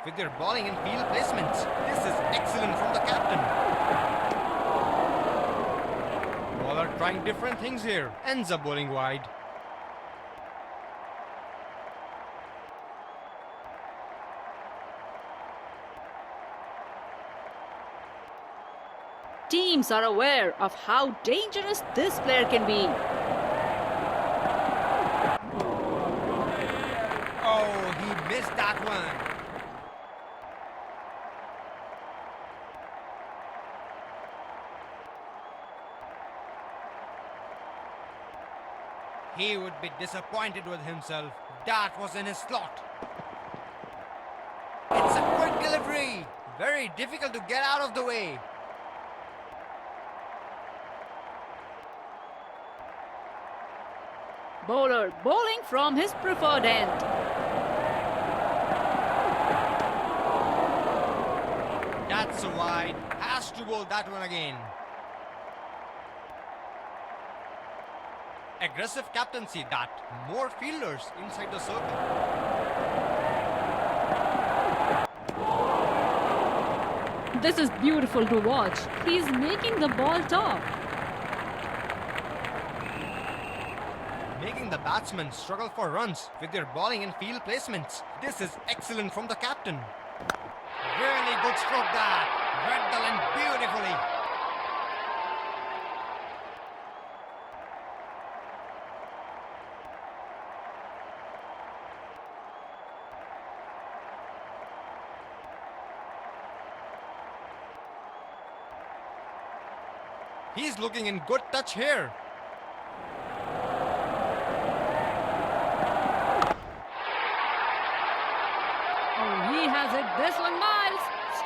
with their bowling and field placements. This is excellent from the captain. Bowler trying different things here. Ends up bowling wide. Teams are aware of how dangerous this player can be. Oh, he missed that one. He would be disappointed with himself. That was in his slot. It's a quick delivery. Very difficult to get out of the way. Bowler bowling from his preferred end. That's a wide. Has to bowl that one again. Aggressive captaincy that. More fielders inside the circle. This is beautiful to watch. He's making the ball top. Making the batsmen struggle for runs with their bowling and field placements. This is excellent from the captain. Really good stroke that. Read the length beautifully. He's looking in good touch here. Oh, he has hit this one, Miles.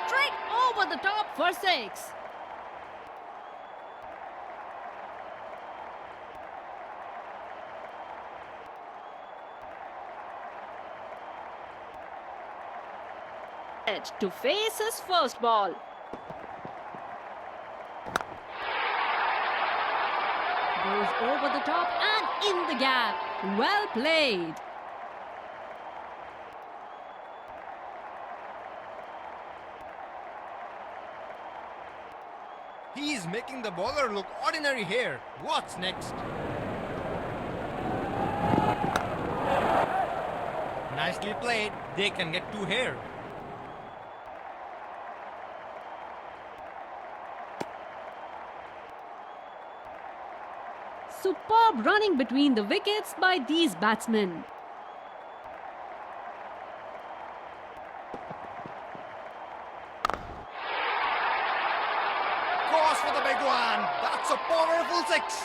Straight over the top for 6. To face his first ball. Goes over the top and in the gap. Well played. He's making the bowler look ordinary here. What's next? Nicely played. They can get 2 here. Superb running between the wickets by these batsmen. Goes for the big one. That's a powerful 6.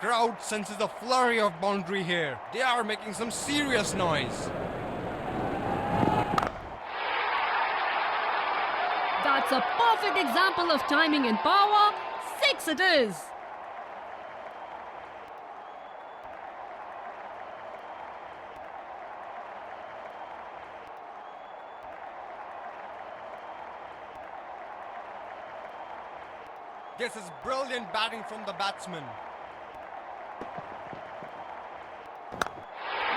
Crowd senses a flurry of boundary here. They are making some serious noise. That's a perfect example of timing and power. 6 it is. This is brilliant batting from the batsman.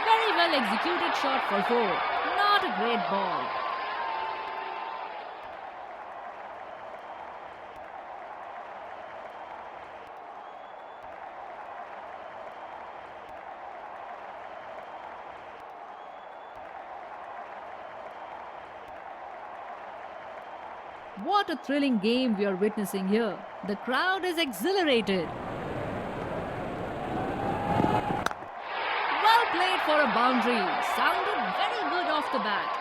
Very well executed shot for 4. Not a great ball. What a thrilling game we are witnessing here. The crowd is exhilarated. Well played for a boundary. Sounded very good off the bat.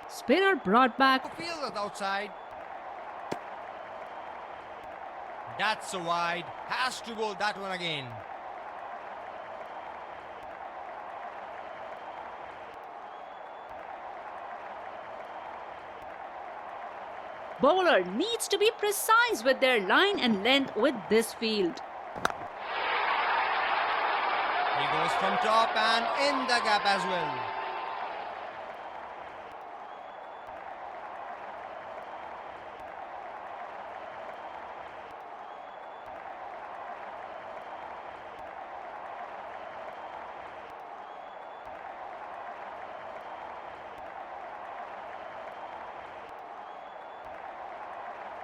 Spinner brought back. Field is outside. That's a wide. Has to bowl that one again. Bowler needs to be precise with their line and length with this field. He goes from top and in the gap as well.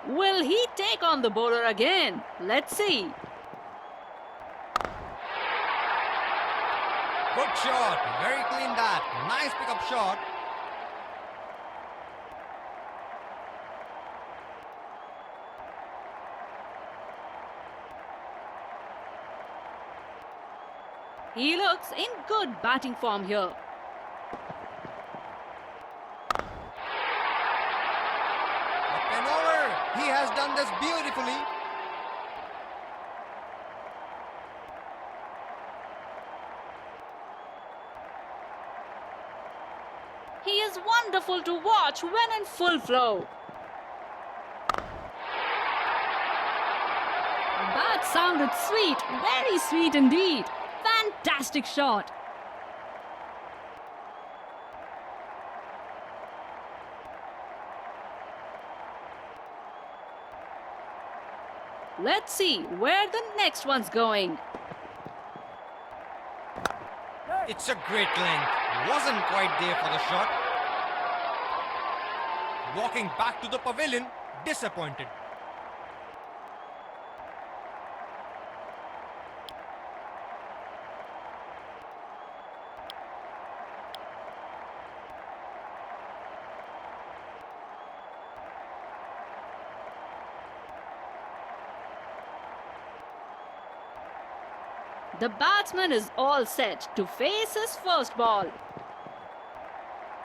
Will he take on the bowler again? Let's see. Good shot. Very clean that. Nice pickup shot. He looks in good batting form here. Up and over. He has done this beautifully. He is wonderful to watch when in full flow. That sounded sweet, very sweet indeed. Fantastic shot. Let's see where the next one's going. It's a great length. Wasn't quite there for the shot. Walking back to the pavilion, disappointed. The batsman is all set to face his first ball.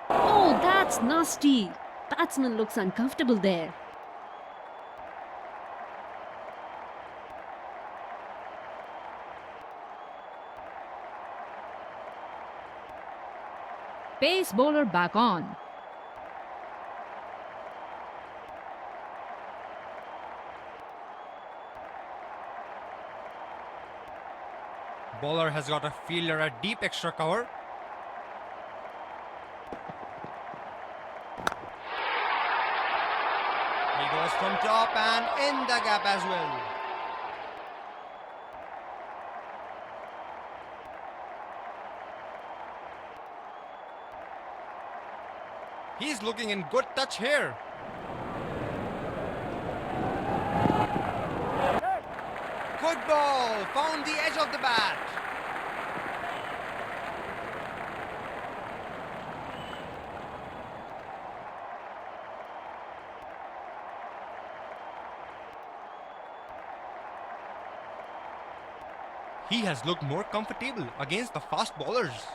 Oh, that's nasty. Batsman looks uncomfortable there. Pace bowler back on. Bowler has got a fielder at deep extra cover. He goes from top and in the gap as well. He's looking in good touch here. Good ball, found the edge of the bat. He has looked more comfortable against the fast bowlers.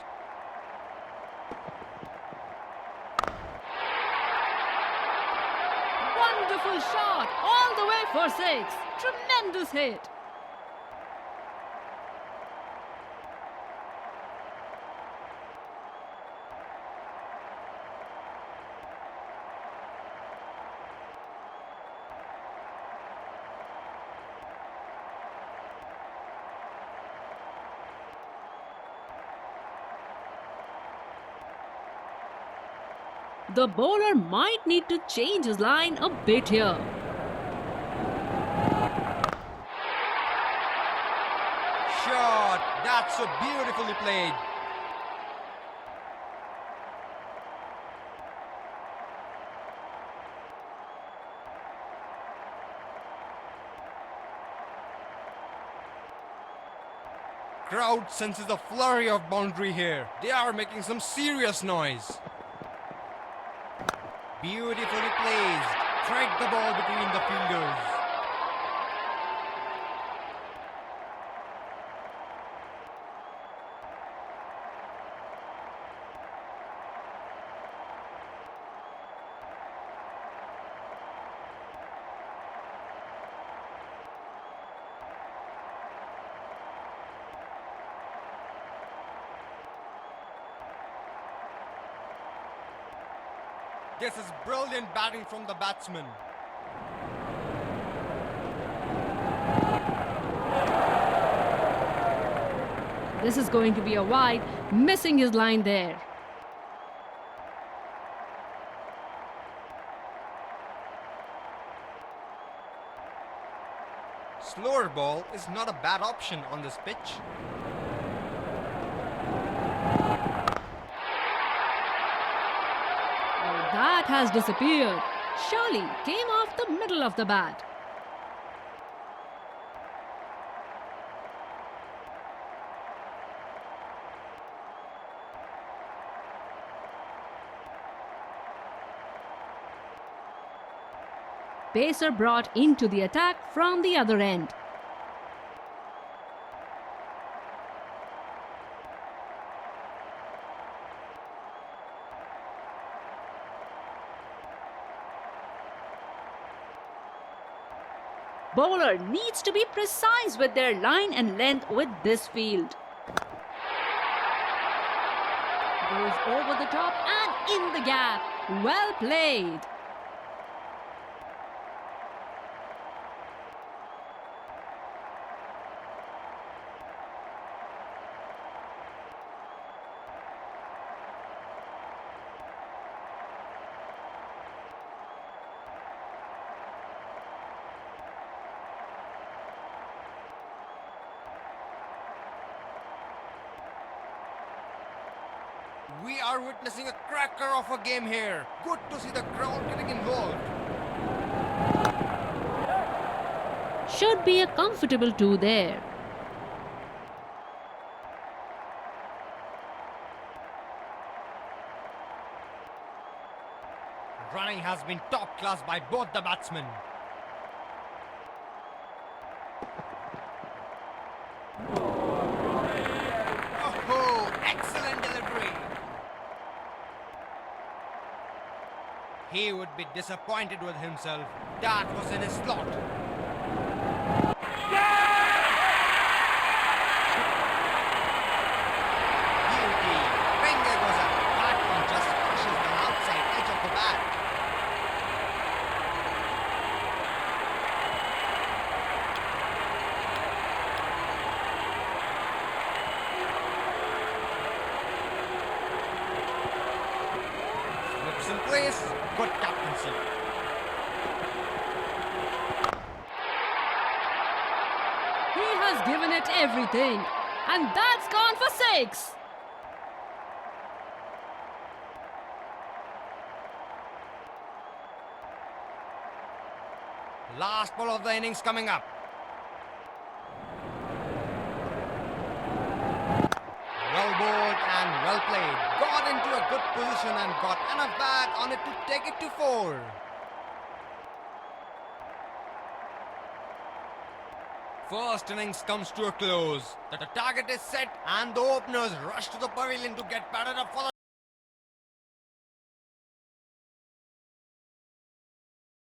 Wonderful shot, all the way for six. Tremendous hit. The bowler might need to change his line a bit here. Shot, that's so beautifully played. Crowd senses a flurry of boundary here. They are making some serious noise. Beautifully placed. Thread the ball between the fielders. This is brilliant batting from the batsman. This is going to be a wide, missing his line there. Slower ball is not a bad option on this pitch. Oh, that has disappeared. Surely came off the middle of the bat. Pacer brought into the attack from the other end. Bowler needs to be precise with their line and length with this field. Goes over the top and in the gap. Well played. We are witnessing a cracker of a game here. Good to see the crowd getting involved. Should be a comfortable 2 there. Running has been top class by both the batsmen. Oh, excellent delivery. He would be disappointed with himself. That was in his slot. Beauty. Finger goes up. That one just pushes the outside edge of the bat. Slips in place. Good captaincy. He has given it everything. And that's gone for 6. Last ball of the innings coming up. Well bowled and well played. Got into a good position and got enough bat on it to take it to 4. First innings comes to a close. The target is set and the openers rush to the pavilion to get batted up for the